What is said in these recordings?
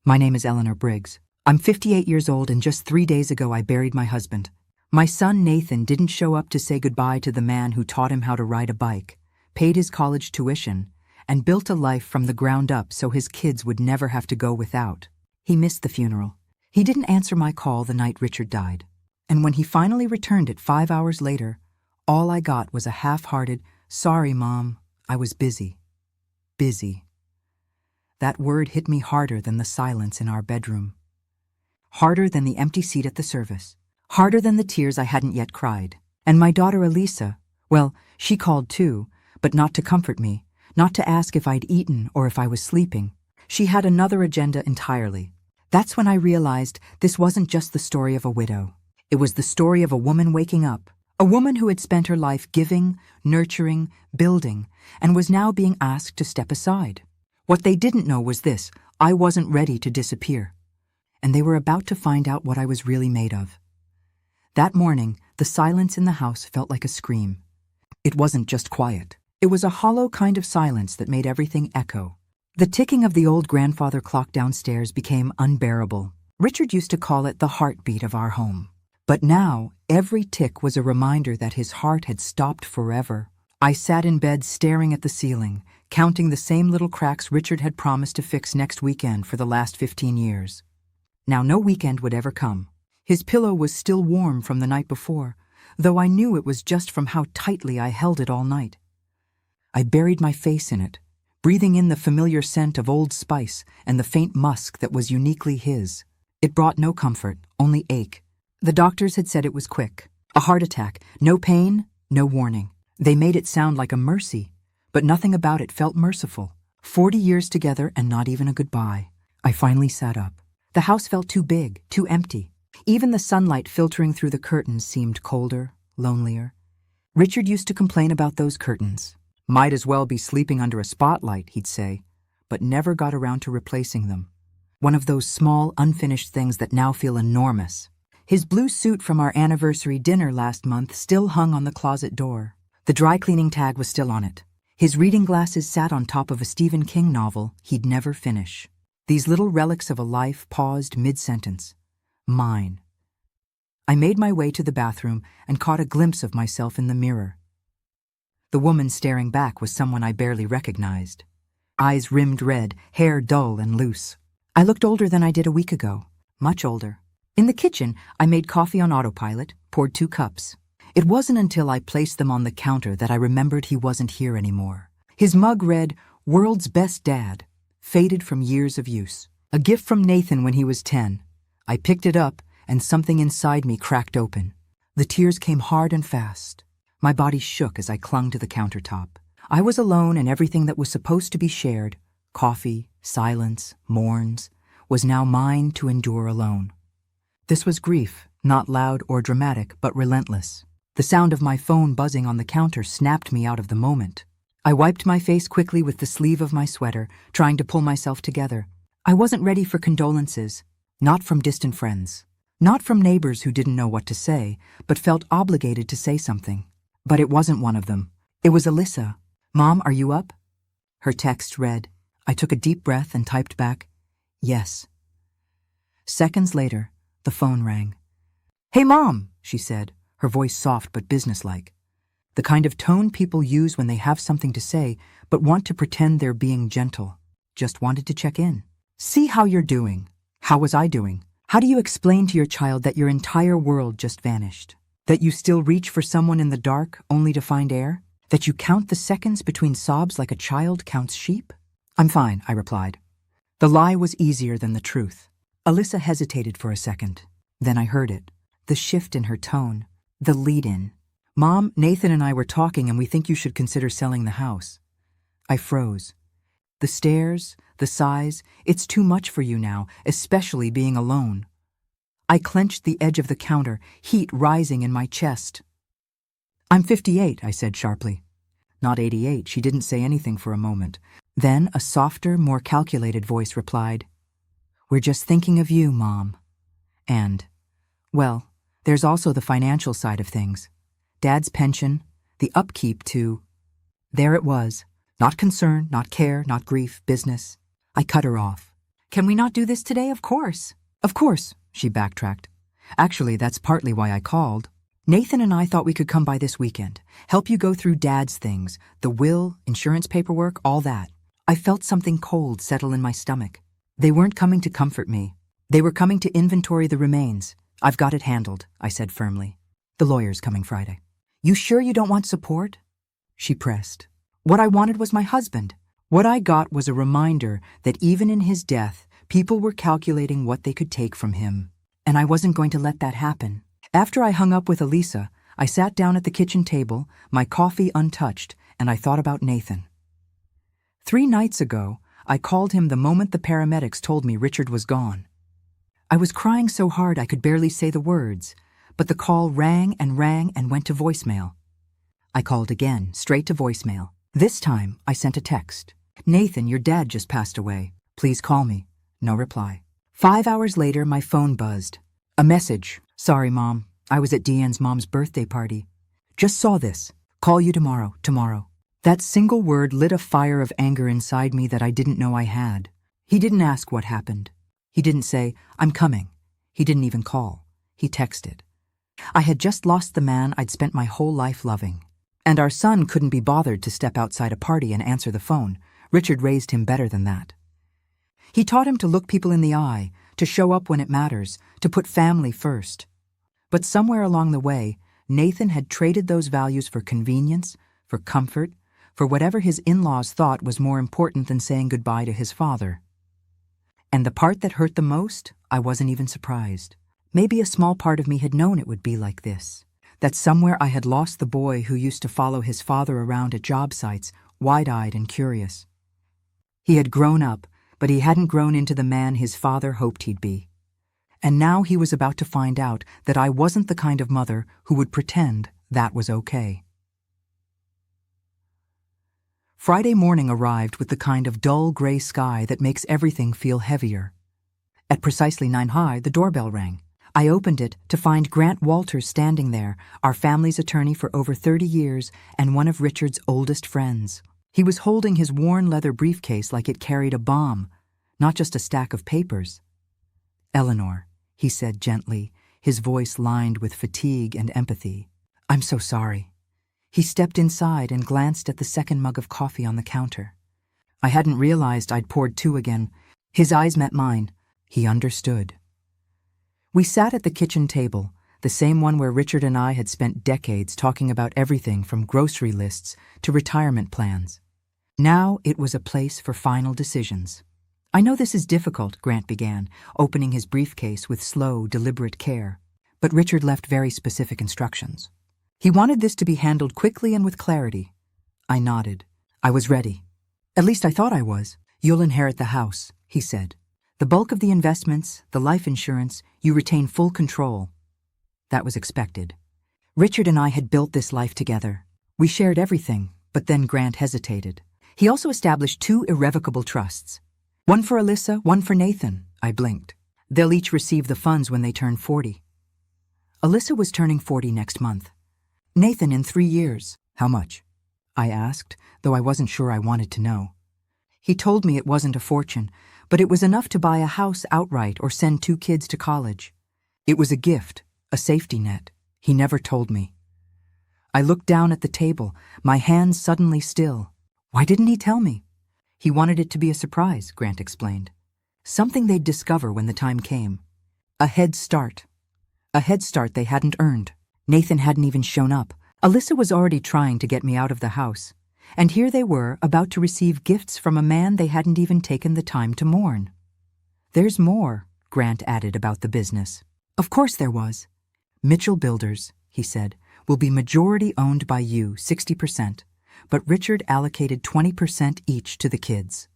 My name is Eleanor Briggs. I'm 58 years old and just 3 days ago I buried my husband. My son Nathan didn't show up to say goodbye to the man who taught him how to ride a bike, paid his college tuition, and built a life from the ground up so his kids would never have to go without. He missed the funeral. He didn't answer my call the night Richard died. And when he finally returned it 5 hours later, all I got was a half-hearted, "Sorry, Mom, I was busy." Busy. That word hit me harder than the silence in our bedroom. Harder than the empty seat at the service. Harder than the tears I hadn't yet cried. And my daughter Elisa, well, she called too, but not to comfort me, not to ask if I'd eaten or if I was sleeping. She had another agenda entirely. That's when I realized this wasn't just the story of a widow. It was the story of a woman waking up. A woman who had spent her life giving, nurturing, building, and was now being asked to step aside. What they didn't know was this: I wasn't ready to disappear. And they were about to find out what I was really made of. That morning, the silence in the house felt like a scream. It wasn't just quiet. It was a hollow kind of silence that made everything echo. The ticking of the old grandfather clock downstairs became unbearable. Richard used to call it the heartbeat of our home. But now, every tick was a reminder that his heart had stopped forever. I sat in bed staring at the ceiling, counting the same little cracks Richard had promised to fix next weekend for the last 15 years. Now no weekend would ever come. His pillow was still warm from the night before, though I knew it was just from how tightly I held it all night. I buried my face in it, breathing in the familiar scent of Old Spice and the faint musk that was uniquely his. It brought no comfort, only ache. The doctors had said it was quick. A heart attack, no pain, no warning. They made it sound like a mercy, but nothing about it felt merciful. 40 years together and not even a goodbye. I finally sat up. The house felt too big, too empty. Even the sunlight filtering through the curtains seemed colder, lonelier. Richard used to complain about those curtains. Might as well be sleeping under a spotlight, he'd say, but never got around to replacing them. One of those small, unfinished things that now feel enormous. His blue suit from our anniversary dinner last month still hung on the closet door. The dry cleaning tag was still on it. His reading glasses sat on top of a Stephen King novel he'd never finish. These little relics of a life paused mid-sentence. Mine. I made my way to the bathroom and caught a glimpse of myself in the mirror. The woman staring back was someone I barely recognized. Eyes rimmed red, hair dull and loose. I looked older than I did a week ago. Much older. In the kitchen, I made coffee on autopilot, poured 2 cups. It wasn't until I placed them on the counter that I remembered he wasn't here anymore. His mug read, "World's Best Dad," faded from years of use. A gift from Nathan when he was 10. I picked it up, and something inside me cracked open. The tears came hard and fast. My body shook as I clung to the countertop. I was alone, and everything that was supposed to be shared, coffee, silence, mourns, was now mine to endure alone. This was grief, not loud or dramatic, but relentless. The sound of my phone buzzing on the counter snapped me out of the moment. I wiped my face quickly with the sleeve of my sweater, trying to pull myself together. I wasn't ready for condolences, not from distant friends, not from neighbors who didn't know what to say, but felt obligated to say something. But it wasn't one of them. It was Alyssa. "Mom, are you up?" Her text read. I took a deep breath and typed back, "Yes." Seconds later, the phone rang. "Hey, Mom," she said, her voice soft but businesslike. The kind of tone people use when they have something to say but want to pretend they're being gentle. Just wanted to check in. "See how you're doing." How was I doing? How do you explain to your child that your entire world just vanished? That you still reach for someone in the dark only to find air? That you count the seconds between sobs like a child counts sheep? "I'm fine," I replied. The lie was easier than the truth. Alyssa hesitated for a second. Then I heard it. The shift in her tone. The lead-in. "Mom, Nathan and I were talking and we think you should consider selling the house." I froze. The stares, the sighs, it's too much for you now, especially being alone. I clenched the edge of the counter, heat rising in my chest. "I'm 58, I said sharply. Not 88, she didn't say anything for a moment. Then a softer, more calculated voice replied, "We're just thinking of you, Mom." And, well, there's also the financial side of things. Dad's pension, the upkeep too. There it was. Not concern, not care, not grief, business. I cut her off. Can we not do this today? Of course. Of course, she backtracked. Actually, that's partly why I called. Nathan and I thought we could come by this weekend, help you go through Dad's things, the will, insurance paperwork, all that. I felt something cold settle in my stomach. They weren't coming to comfort me. They were coming to inventory the remains. I've got it handled, I said firmly. The lawyer's coming Friday. You sure you don't want support? She pressed. What I wanted was my husband. What I got was a reminder that even in his death, people were calculating what they could take from him. And I wasn't going to let that happen. After I hung up with Elisa, I sat down at the kitchen table, my coffee untouched, and I thought about Nathan. 3 nights ago, I called him the moment the paramedics told me Richard was gone. I was crying so hard I could barely say the words, but the call rang and went to voicemail. I called again, straight to voicemail. This time, I sent a text. Nathan, your dad just passed away. Please call me. No reply. 5 hours later, my phone buzzed. A message. Sorry, Mom. I was at Deanne's mom's birthday party. Just saw this. Call you tomorrow. That single word lit a fire of anger inside me that I didn't know I had. He didn't ask what happened. He didn't say, I'm coming. He didn't even call. He texted. I had just lost the man I'd spent my whole life loving. And our son couldn't be bothered to step outside a party and answer the phone. Richard raised him better than that. He taught him to look people in the eye, to show up when it matters, to put family first. But somewhere along the way, Nathan had traded those values for convenience, for comfort, for whatever his in-laws thought was more important than saying goodbye to his father. And the part that hurt the most, I wasn't even surprised. Maybe a small part of me had known it would be like this. That somewhere I had lost the boy who used to follow his father around at job sites, wide-eyed and curious. He had grown up, but he hadn't grown into the man his father hoped he'd be. And now he was about to find out that I wasn't the kind of mother who would pretend that was okay. Friday morning arrived with the kind of dull gray sky that makes everything feel heavier. At precisely 9 high, the doorbell rang. I opened it to find Grant Walters standing there, our family's attorney for over 30 years and one of Richard's oldest friends. He was holding his worn leather briefcase like it carried a bomb, not just a stack of papers. Eleanor, he said gently, his voice lined with fatigue and empathy. I'm so sorry. He stepped inside and glanced at the second mug of coffee on the counter. I hadn't realized I'd poured 2 again. His eyes met mine. He understood. We sat at the kitchen table, the same one where Richard and I had spent decades talking about everything from grocery lists to retirement plans. Now it was a place for final decisions. I know this is difficult, Grant began, opening his briefcase with slow, deliberate care. But Richard left very specific instructions. He wanted this to be handled quickly and with clarity. I nodded. I was ready. At least I thought I was. You'll inherit the house, he said. The bulk of the investments, the life insurance, you retain full control. That was expected. Richard and I had built this life together. We shared everything, but then Grant hesitated. He also established 2 irrevocable trusts. One for Alyssa, one for Nathan. I blinked. They'll each receive the funds when they turn 40. Alyssa was turning 40 next month. Nathan in 3 years. How much? I asked, though I wasn't sure I wanted to know. He told me it wasn't a fortune, but it was enough to buy a house outright or send 2 kids to college. It was a gift, a safety net. He never told me. I looked down at the table, my hands suddenly still. Why didn't he tell me? He wanted it to be a surprise, Grant explained. Something they'd discover when the time came. A head start. A head start they hadn't earned. Nathan hadn't even shown up. Alyssa was already trying to get me out of the house. And here they were, about to receive gifts from a man they hadn't even taken the time to mourn. There's more, Grant added about the business. Of course there was. Mitchell Builders, he said, will be majority owned by you, 60%, but Richard allocated 20% each to the kids.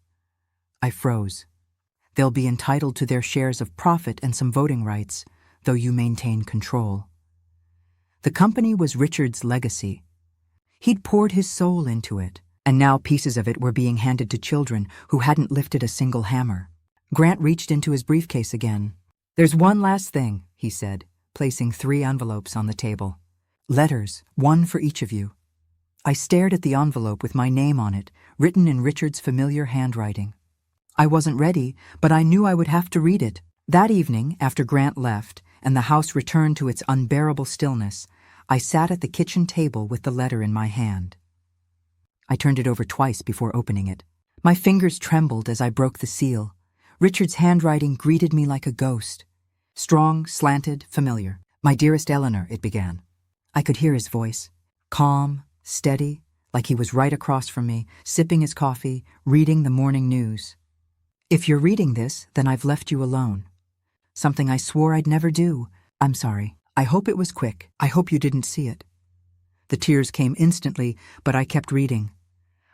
I froze. They'll be entitled to their shares of profit and some voting rights, though you maintain control. The company was Richard's legacy. He'd poured his soul into it, and now pieces of it were being handed to children who hadn't lifted a single hammer. Grant reached into his briefcase again. There's one last thing, he said, placing 3 envelopes on the table. Letters, 1 for each of you. I stared at the envelope with my name on it, written in Richard's familiar handwriting. I wasn't ready, but I knew I would have to read it. That evening, after Grant left and the house returned to its unbearable stillness, I sat at the kitchen table with the letter in my hand. I turned it over twice before opening it. My fingers trembled as I broke the seal. Richard's handwriting greeted me like a ghost. Strong, slanted, familiar. "My dearest Eleanor," it began. I could hear his voice. Calm, steady, like he was right across from me, sipping his coffee, reading the morning news. "If you're reading this, then I've left you alone. Something I swore I'd never do. I'm sorry. I hope it was quick. I hope you didn't see it." The tears came instantly, but I kept reading.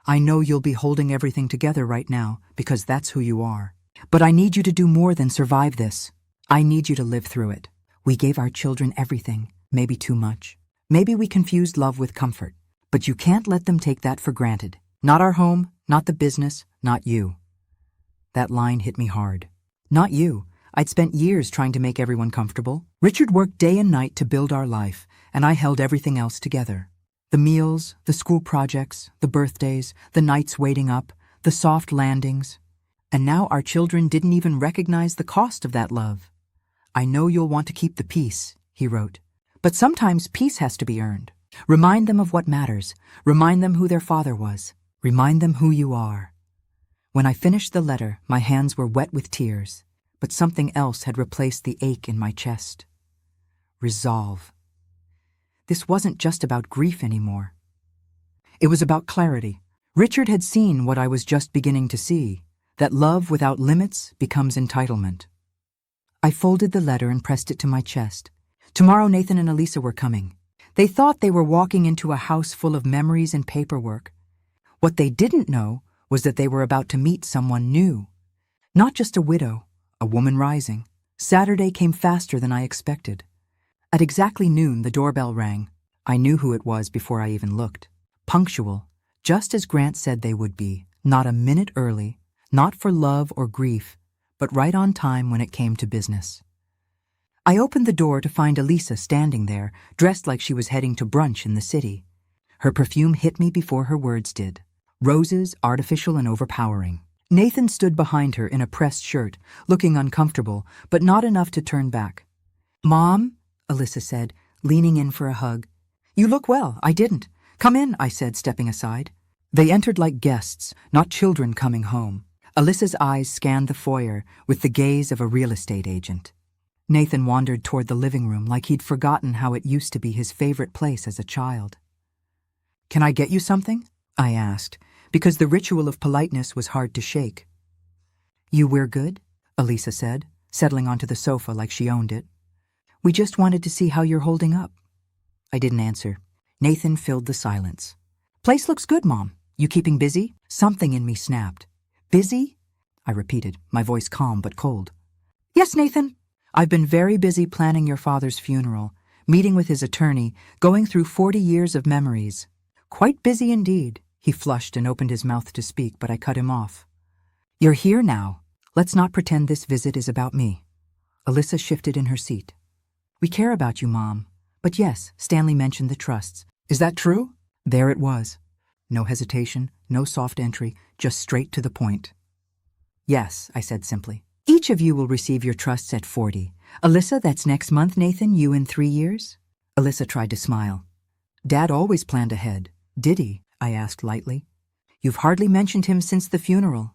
"I know you'll be holding everything together right now, because that's who you are. But I need you to do more than survive this. I need you to live through it. We gave our children everything, maybe too much. Maybe we confused love with comfort. But you can't let them take that for granted. Not our home, not the business, not you." That line hit me hard. Not you. I'd spent years trying to make everyone comfortable. Richard worked day and night to build our life, and I held everything else together. The meals, the school projects, the birthdays, the nights waiting up, the soft landings. And now our children didn't even recognize the cost of that love. "I know you'll want to keep the peace," he wrote. "But sometimes peace has to be earned. Remind them of what matters. Remind them who their father was. Remind them who you are." When I finished the letter, my hands were wet with tears, but something else had replaced the ache in my chest. Resolve. This wasn't just about grief anymore. It was about clarity. Richard had seen what I was just beginning to see, that love without limits becomes entitlement. I folded the letter and pressed it to my chest. Tomorrow Nathan and Elisa were coming. They thought they were walking into a house full of memories and paperwork. What they didn't know was that they were about to meet someone new. Not just a widow, a woman rising. Saturday came faster than I expected. At exactly noon, the doorbell rang. I knew who it was before I even looked. Punctual, just as Grant said they would be. Not a minute early, not for love or grief, but right on time when it came to business. I opened the door to find Elisa standing there, dressed like she was heading to brunch in the city. Her perfume hit me before her words did. Roses, artificial and overpowering. Nathan stood behind her in a pressed shirt, looking uncomfortable, but not enough to turn back. "Mom," Elisa said, leaning in for a hug. "You look well, I didn't. Come in," I said, stepping aside. They entered like guests, not children coming home. Elisa's eyes scanned the foyer with the gaze of a real estate agent. Nathan wandered toward the living room like he'd forgotten how it used to be his favorite place as a child. "Can I get you something?" I asked, because the ritual of politeness was hard to shake. "We're good," Elisa said, settling onto the sofa like she owned it. "We just wanted to see how you're holding up." I didn't answer. Nathan filled the silence. "Place looks good, Mom. You keeping busy?" Something in me snapped. "Busy?" I repeated, my voice calm but cold. "Yes, Nathan. I've been very busy planning your father's funeral, meeting with his attorney, going through 40 years of memories. Quite busy indeed." He flushed and opened his mouth to speak, but I cut him off. "You're here now. Let's not pretend this visit is about me." Elisa shifted in her seat. "We care about you, Mom. But yes, Stanley mentioned the trusts. Is that true?" There it was. No hesitation, no soft entry, just straight to the point. "Yes," I said simply. "Each of you will receive your trusts at 40. Elisa, that's next month, Nathan, you in 3 years?" Elisa tried to smile. "Dad always planned ahead. Did he?" I asked lightly. "You've hardly mentioned him since the funeral."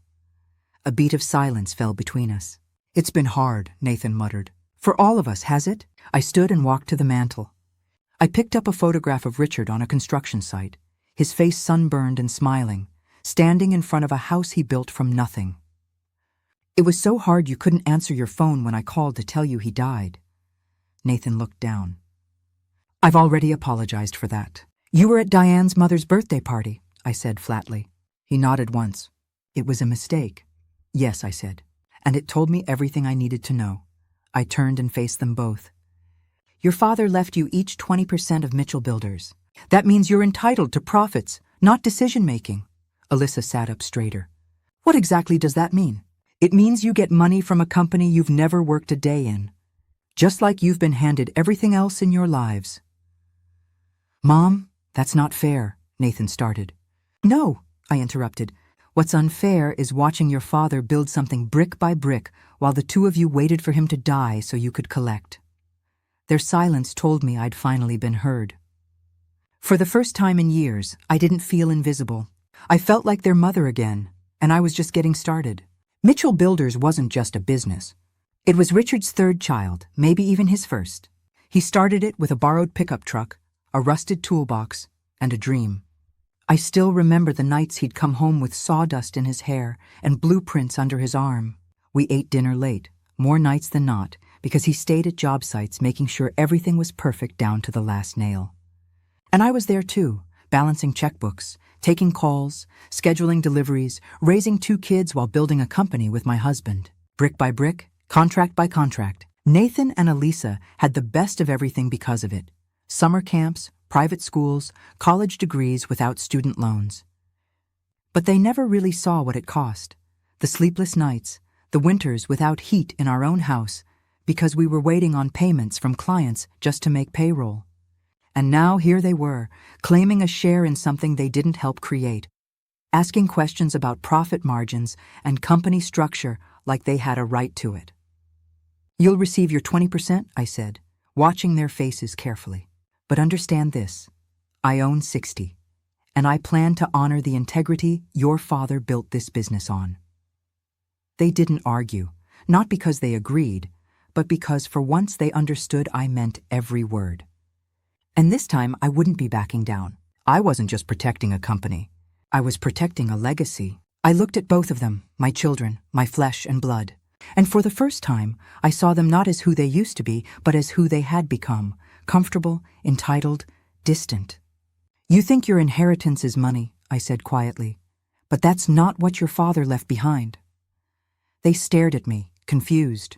A beat of silence fell between us. "It's been hard," Nathan muttered. "For all of us, has it?" I stood and walked to the mantel. I picked up a photograph of Richard on a construction site, his face sunburned and smiling, standing in front of a house he built from nothing. "It was so hard you couldn't answer your phone when I called to tell you he died." Nathan looked down. "I've already apologized for that. You were at Diane's mother's birthday party," I said flatly. He nodded once. "It was a mistake." "Yes," I said, and it told me everything I needed to know. I turned and faced them both. "Your father left you each 20% of Mitchell Builders. That means you're entitled to profits, not decision-making." Elisa sat up straighter. "What exactly does that mean?" "It means you get money from a company you've never worked a day in, just like you've been handed everything else in your lives." "Mom, that's not fair," Nathan started. "No," I interrupted. What's unfair is watching your father build something brick by brick while the two of you waited for him to die so you could collect. Their silence told me I'd finally been heard. For the first time in years, I didn't feel invisible. I felt like their mother again, and I was just getting started. Mitchell Builders wasn't just a business. It was Richard's third child, maybe even his first. He started it with a borrowed pickup truck, a rusted toolbox, and a dream. I still remember the nights he'd come home with sawdust in his hair and blueprints under his arm. We ate dinner late, more nights than not, because he stayed at job sites making sure everything was perfect down to the last nail. And I was there too, balancing checkbooks, taking calls, scheduling deliveries, raising 2 kids while building a company with my husband. Brick by brick, contract by contract. Nathan and Elisa had the best of everything because of it. Summer camps, private schools, college degrees without student loans. But they never really saw what it cost. The sleepless nights, the winters without heat in our own house, because we were waiting on payments from clients just to make payroll. And now here they were, claiming a share in something they didn't help create, asking questions about profit margins and company structure like they had a right to it. "You'll receive your 20%, I said, watching their faces carefully. "But understand this, I own 60, and I plan to honor the integrity your father built this business on." They didn't argue, not because they agreed, but because for once they understood I meant every word. And this time I wouldn't be backing down. I wasn't just protecting a company. I was protecting a legacy. I looked at both of them, my children, my flesh and blood. And for the first time, I saw them not as who they used to be, but as who they had become, comfortable, entitled, distant. "You think your inheritance is money," I said quietly, "but that's not what your father left behind." They stared at me, confused.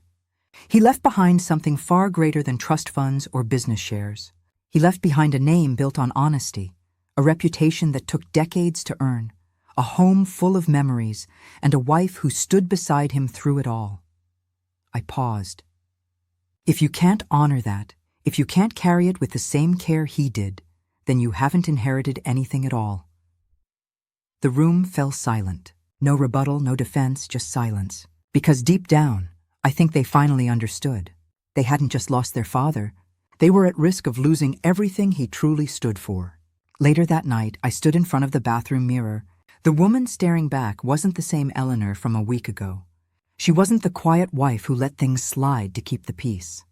He left behind something far greater than trust funds or business shares. He left behind a name built on honesty, a reputation that took decades to earn, a home full of memories, and a wife who stood beside him through it all. I paused. If you can't honor that, if you can't carry it with the same care he did, then you haven't inherited anything at all. The room fell silent. No rebuttal, no defense, just silence. Because deep down, I think they finally understood. They hadn't just lost their father. They were at risk of losing everything he truly stood for. Later that night, I stood in front of the bathroom mirror. The woman staring back wasn't the same Eleanor from a week ago. She wasn't the quiet wife who let things slide to keep the peace.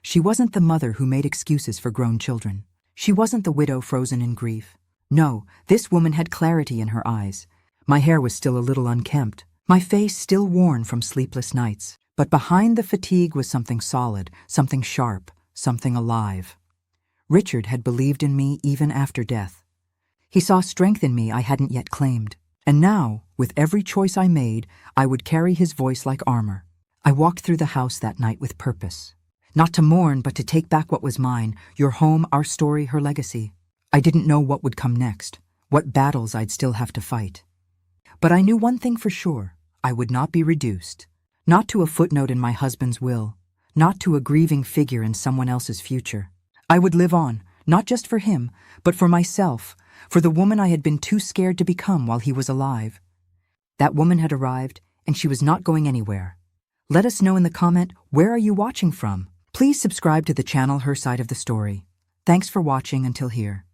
She wasn't the mother who made excuses for grown children. She wasn't the widow frozen in grief. No, this woman had clarity in her eyes. My hair was still a little unkempt, my face still worn from sleepless nights. But behind the fatigue was something solid, something sharp, something alive. Richard had believed in me even after death. He saw strength in me I hadn't yet claimed. And now, with every choice I made, I would carry his voice like armor. I walked through the house that night with purpose. Not to mourn, but to take back what was mine, your home, our story, her legacy. I didn't know what would come next, what battles I'd still have to fight. But I knew one thing for sure, I would not be reduced. Not to a footnote in my husband's will, not to a grieving figure in someone else's future. I would live on, not just for him, but for myself, for the woman I had been too scared to become while he was alive. That woman had arrived, and she was not going anywhere. Let us know in the comment, where are you watching from? Please subscribe to the channel Her Side of the Story. Thanks for watching until here.